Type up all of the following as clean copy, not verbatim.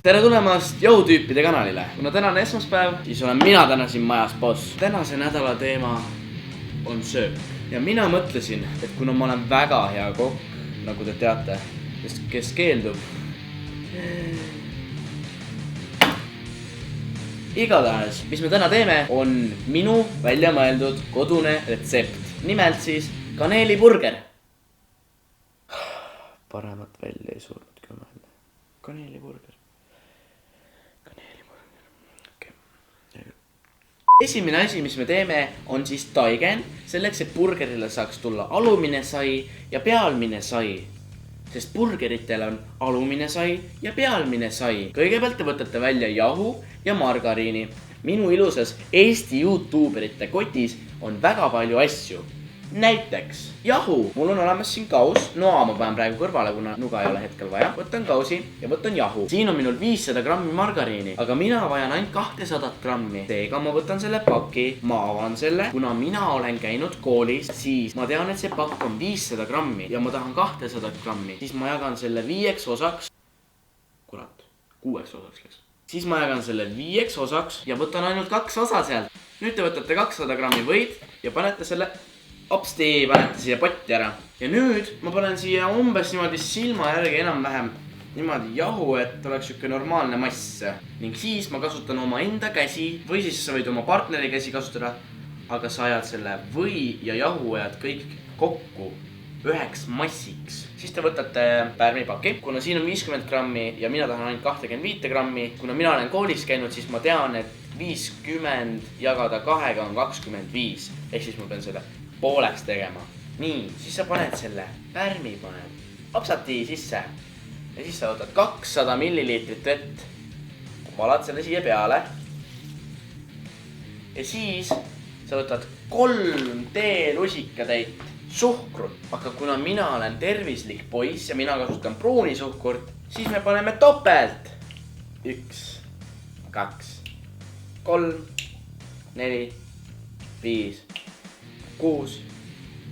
tere tulemast jõutüüpide kanalile. Kuna tänane esmaspäev, siis olen mina täna siin majas boss. Tänase nädala teema on söök. Ja mina mõtlesin, et kuna ma olen väga hea kokk, nagu te teate, kes keeldub. Igatahes, mis me täna teeme, on minu välja mõeldud kodune retsept. Nimelt siis kaneeliburger. Paremat välja ei suutnud ka mõelda. Kaneeliburger. Esimene asi, mis me teeme, on siis taigen. Selleks, et burgerile saaks tulla alumine sai ja pealmine sai. Sest burgeritel on alumine sai ja pealmine sai. Kõigepealt te võtate välja jahu ja margariini. Minu ilusas Eesti YouTuberite kotis on väga palju asju. Näiteks jahu. Mul on olemas siin kaus. Noa ma panen praegu kõrvale, kuna nuga ei ole hetkel vaja. Võtan kausi ja võtan jahu. Siin on minul 500 grammi margariini, aga mina vajan ainult 200 grammi. Seega ma võtan selle paki, ma avan selle. Kuna mina olen käinud koolis, siis ma tean, et see pakk on 500 grammi ja ma tahan 200 grammi. Siis ma jagan selle 5 osaks. Kurat, 6 osaks läks. Siis ma jagan selle 5 osaks ja võtan ainult 2 osa sealt. Nüüd te võtate 200 grammi võid ja panete selle opsti, panete siia potti ära. Ja nüüd ma panen siia umbes niimoodi silma järgi enam-vähem niimoodi jahu, et oleks siuke normaalne mass. Ning siis ma kasutan oma enda käsi või siis sa võid oma partneri käsi kasutada. Aga sa ajad selle või ja jahu ajad kõik kokku üheks massiks. Siis te võtate pärmipaki, kuna siin on 50 grammi ja mina tahan ainult 25 grammi. Kuna mina olen koolis käinud, siis ma tean, et 50 jagada 2 on 25. Ehk siis ma pean selle pooleks tegema. Nii, siis sa paned selle pärmi, apsati sisse. Ja siis sa võtad 200 milliliitrit vett. Valad selle siia peale. Ja siis sa võtad 3 teelusikatäit suhkrut. Aga kuna mina olen tervislik poiss ja mina kasutan pruuni suhkurt, siis me paneme topelt. 1, 2, 3, 4, 5, 6,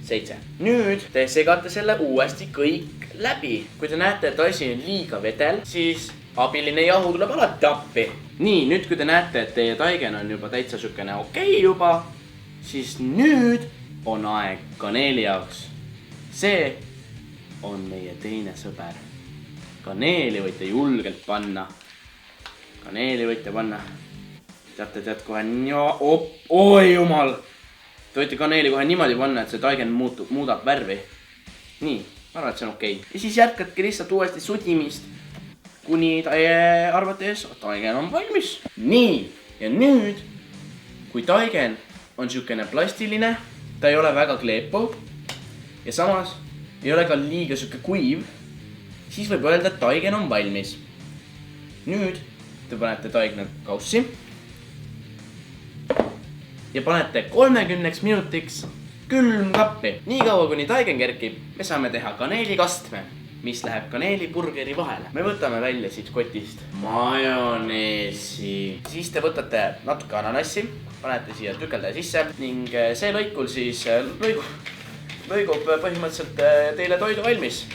7. Nüüd te segate selle uuesti kõik läbi. Kui te näete, et asi on liiga vedel, siis abiline jahu tuleb alati appi. Nii, nüüd kui te näete, et teie taigen on juba täitsa sükene okei juba, siis nüüd on aeg kaneeli jaoks. See on meie teine sõber. Kaneeli võite julgelt panna. Kaneeli võite panna. Tead kohe oi jumal. Te võite kaneeli kohe niimoodi panna, et see taigen muudab värvi. Nii, ma arvan, et see on okei. Ja siis jätkatke lihtsalt uuesti sudimist, kuni teie arvates taigen on valmis. Nii, ja nüüd, kui taigen on siukene plastiline, ta ei ole väga kleepuv ja samas ei ole ka liiga siuke kuiv, siis võib öelda, et taigen on valmis. Nüüd te panete taigna kaussi. Ja panete 30 minutiks külmkappi. Nii kaua, kuni taigen kerkib, me saame teha kaneelikastme, mis läheb kaneeliburgeri vahele. Me võtame välja siit kotist majoneesi. Siis te võtate natuke ananassi, panete siia tükeldaja sisse ning see lõikul siis lõigub põhimõtteliselt teile toidu valmis.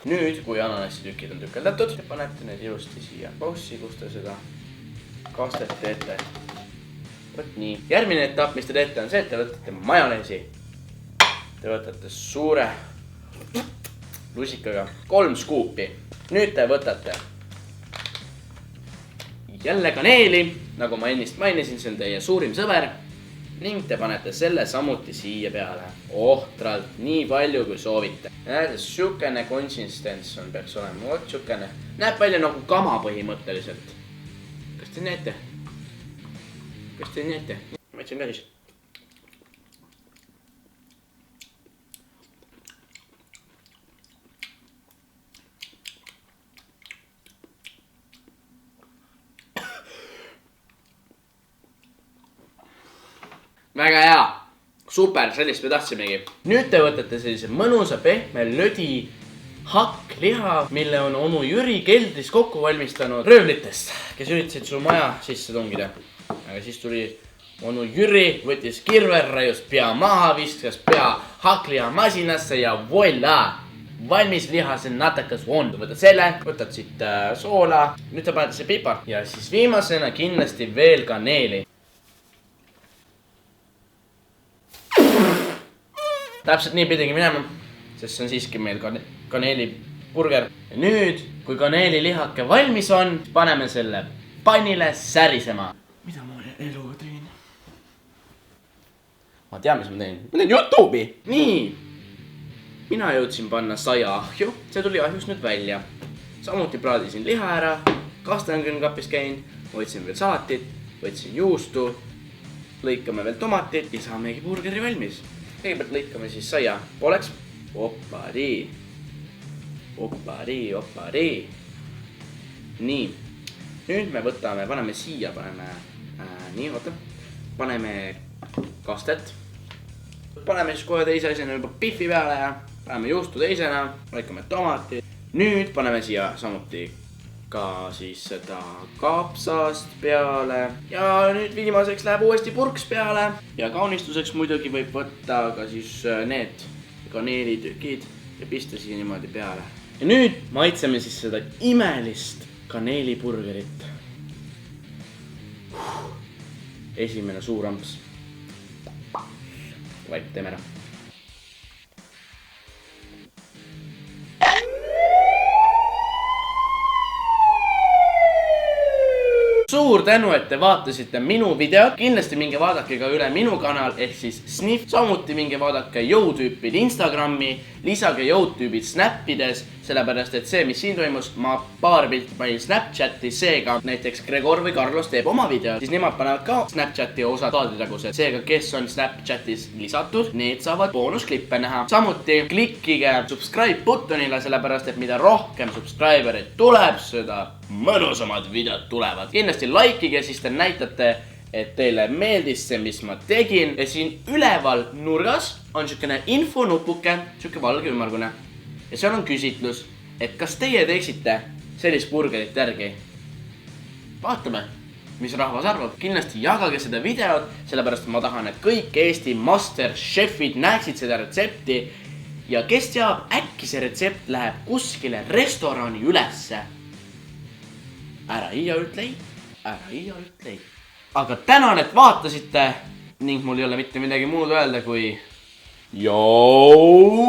Nüüd, kui ananassitükid on tükeldatud, te panete need ilusti siia paussi, kus te seda kastet teete. Võt nii. Järgmine etapp, mis te teete, on see, et te võtate majoneesi. Te võtate suure lusikaga 3 skuupi. Nüüd te võtate jälle kaneeli, nagu ma ennist mainisin, see on teie suurim sõber. Ning te panete selle samuti siia peale. Ohtralt, nii palju kui soovite. Näete, sükene konsistents on, peaks olema. Vot sükene. Näeb välja nagu kama põhimõtteliselt. Kas te näete? Ma ütlesin ka siis. Väga hea. Super, sellist me tahtsimegi. Nüüd te võtate sellise mõnusa pehme lödi hakkliha, mille on onu Jüri keldris kokku valmistanud röövlitest, kes üritasid su maja sisse tungida. Aga siis tuli onu Jüri võttis kirver, raius pea maha, viskas pea hakklihamasinasse ja voila! Valmis lihase natakas on. Võtad selle, võtad siit soola, nüüd sa paned see pipart ja siis viimasena kindlasti veel kaneeli. Täpselt nii pidigi minema, sest see on siiski meil kaneeliburger. Ja nüüd, kui kaneelilihake valmis on, paneme selle pannile särisema. Mida ma eluga teen? Ma tean, mis ma teen. Ma teen YouTube'i. Nii. Mina jõudsin panna saia ahju, see tuli ahjust nüüd välja. Samuti praadisin liha ära, kastanakapis käin, võtsin veel salatit, võtsin juustu, lõikame veel tomatit ja saamegi burgeri valmis. Kõigepealt lõikame siis saia pooleks. Opparii. Nii, nüüd me võtame, paneme siia, paneme kastet. Paneme siis kohe teise asjana juba piffi peale ja paneme juustu teisena, lõikame tomati. Nüüd paneme siia samuti ka siis seda kapsast peale. Ja nüüd viimaseks läheb uuesti purks peale. Ja kaunistuseks muidugi võib võtta ka siis need kaneelitükid ja pista siia niimoodi peale. Ja nüüd maitseme siis seda imelist kaneeliburgerit. Esimene suur amps. Vaid teeme ära. Suur tänu, et te vaatasite minu videot. Kindlasti minge vaadake ka üle minu kanal ehk siis Sniff. Samuti minge vaadake jõutüüpid Instagrami. Lisage jõutüübid snappides, sellepärast et see, mis siin toimus, ma paar pilti panin Snapchati, seega näiteks Gregor või Carlos teeb oma video, siis nemad panevad ka Snapchati osad kaadritagused. Seega, kes on Snapchatis lisatud, need saavad boonusklippe näha. Samuti klikkige subscribe buttonile, sellepärast et mida rohkem subscribereid tuleb, seda mõnusamad videod tulevad. Kindlasti likeige, siis te näitate, et teile meeldis see, mis ma tegin. Ja siin üleval nurgas on siukene infonupuke, siuke valge ümmargune. Ja seal on küsitlus, et kas teie teeksite sellist burgerit järgi. Vaatame, mis rahvas arvab. Kindlasti jagage seda videot, sellepärast ma tahan, et kõik Eesti MasterChefid näeksid seda retsepti. Ja kes teab, äkki see retsept läheb kuskile restorani ülesse. Ära iia ütlei. Aga tänan, et vaatasite ning mul ei ole mitte midagi muud öelda kui jõutüübid!